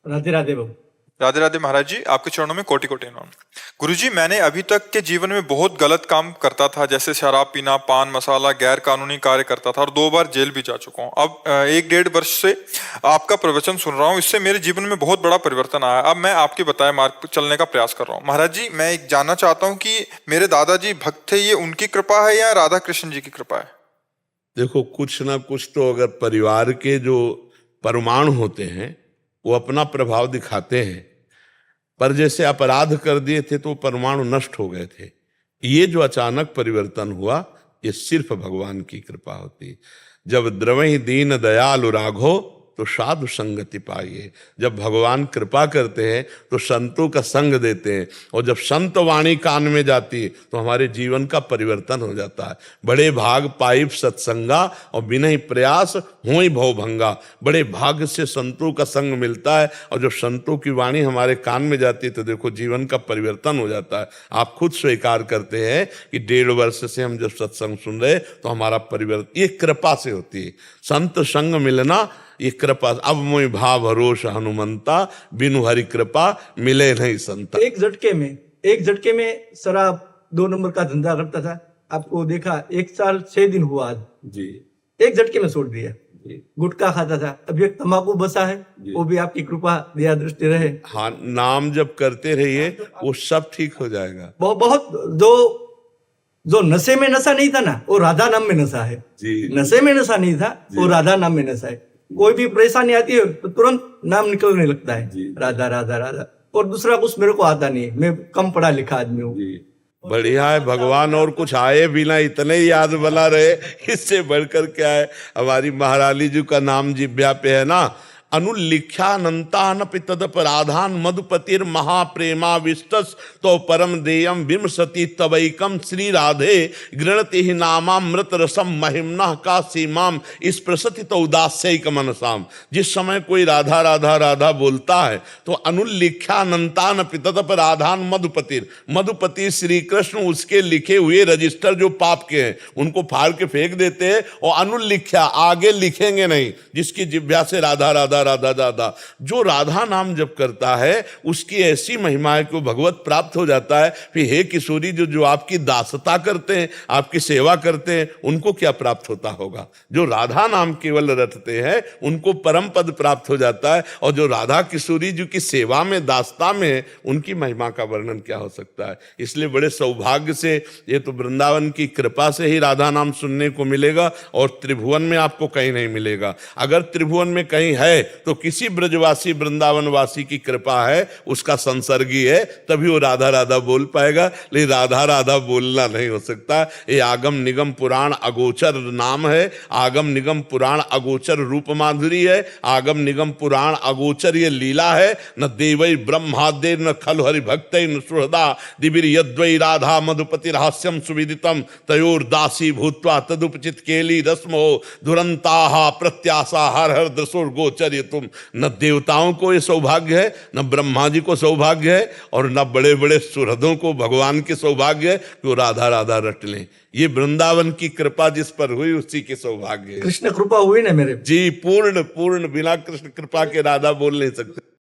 राधे राधे बाबू। राधे राधे महाराज जी, आपके चरणों में कोटि कोटि नमन। गुरुजी, मैंने अभी तक के जीवन में बहुत गलत काम करता था, जैसे शराब पीना, पान मसाला, गैर कानूनी कार्य करता था और 2 बार जेल भी जा चुका हूँ। अब 1-1.5 वर्ष से आपका प्रवचन सुन रहा हूँ, इससे मेरे जीवन में बहुत बड़ा परिवर्तन आया। अब मैं आपके बताए मार्ग पर चलने का प्रयास कर रहा हूँ। महाराज जी, मैं एक जानना चाहता हूँ कि मेरे दादाजी भक्त थे, ये उनकी कृपा है या राधा कृष्ण जी की कृपा है? देखो, कुछ ना कुछ तो अगर परिवार के जो परमाणु होते हैं वो अपना प्रभाव दिखाते हैं, पर जैसे अपराध कर दिए थे तो परमाणु नष्ट हो गए थे। ये जो अचानक परिवर्तन हुआ, ये सिर्फ भगवान की कृपा होती है। जब द्रवहि दीन दयालु राघो तो साधु संगति पाइए। जब भगवान कृपा करते हैं तो संतों का संग देते हैं, और जब संत वाणी कान में जाती है तो हमारे जीवन का परिवर्तन हो जाता है। बड़े भाग पाइप सत्संगा और बिना प्रयास होई भव भंगा। बड़े भाग से संतों का संग मिलता है, और जब संतों की वाणी हमारे कान में जाती है तो देखो जीवन का परिवर्तन हो जाता है। आप खुद स्वीकार करते हैं कि 1.5 वर्ष से हम जब सत्संग सुन रहे तो हमारा परिवर्तन ये कृपा से होती है। संत संग मिलना ये कृपा। अब मोहि भाव भरोस हनुमंता, बिनु हरि कृपा मिले नहीं संता। एक झटके में शराब 2 नंबर का धंधा करता था, आपको देखा 1 साल 6 दिन हुआ आज जी। एक झटके में छोड़ दिया। गुटखा खाता था, अब एक तंबाकू बसा है, वो भी आपकी कृपा दया दृष्टि रहे। हाँ, नाम जब करते रहिए वो सब ठीक हो जाएगा। बहुत जो नशे में नशा नहीं था ना, वो राधा नाम में नशा है जी। नशे में नशा नहीं था, वो राधा नाम में नशा है। कोई भी परेशानी आती है तो तुरंत नाम निकलने लगता है, राधा राधा राधा। और दूसरा कुछ मेरे को आता नहीं है, मैं कम पढ़ा लिखा आदमी हूँ। बढ़िया है भगवान, और कुछ आए बिना इतने ही याद बना रहे, इससे बढ़कर क्या है। हमारी महारानी जी का नाम जिब्या पे है ना, अनुल्लिख्यानंतानपि तदपराधान मधुपतिर महाप्रेमा विष्टस तो परम देयम विमसति तवैकम श्री राधे गृणति ही नामामृत रसम महिमना का सीमाम स्पृशति तो उदास्यक मनसाम। जिस समय कोई राधा राधा राधा बोलता है तो अनुल्लिख्यानंतानपि तदपराधान मधुपतिर, मधुपति श्री कृष्ण उसके लिखे हुए रजिस्टर जो पाप के हैं उनको फाड़ के फेंक देते हैं, और अनुल्लिख्या आगे लिखेंगे नहीं, जिसकी जिह्वा से राधा राधा राधा राधा। जो राधा नाम जप करता है उसकी ऐसी महिमाएं को भगवत प्राप्त हो जाता है। फिर हे किशोरी, जो आपकी दासता करते हैं, आपकी सेवा करते हैं, उनको क्या प्राप्त होता होगा? जो राधा नाम केवल रटते हैं उनको परम पद प्राप्त हो जाता है, और जो राधा किशोरी जी की सेवा में दासता में उनकी महिमा का वर्णन क्या हो सकता है। इसलिए बड़े सौभाग्य से, ये तो वृंदावन की कृपा से ही राधा नाम सुनने को मिलेगा, और त्रिभुवन में आपको कहीं नहीं मिलेगा। अगर त्रिभुवन में कहीं है तो किसी ब्रजवासी वृंदावनवासी की कृपा है, उसका संसर्गी है, तभी वो राधा राधा बोल पाएगा। लेकिन राधा राधा बोलना नहीं हो सकता। ये आगम निगम पुराण अगोचर नाम है, आगम निगम पुराण अगोचर रूप माधुरी है, आगम निगम पुराण अगोचर ये लीला है। न देवै ब्रह्मादे न खलु हरि भक्त न सुहृदा दिविर यद्वै राधा मधुपति रहस्यम सुविदितम तयोर दासी भूत्वा तदुपचित केली रस्मो दुरंताहा प्रत्याशा हर हर दसोर गोचर। तुम न देवताओं को ये सौभाग्य है, न ब्रह्मा जी को सौभाग्य है, और न बड़े बड़े सुहृदों को भगवान के सौभाग्य है कि वो राधा राधा रट लें। ये वृंदावन की कृपा जिस पर हुई उसी के सौभाग्य है। कृष्ण कृपा हुई ना मेरे जी, पूर्ण पूर्ण, बिना कृष्ण कृपा के राधा बोल नहीं सकते।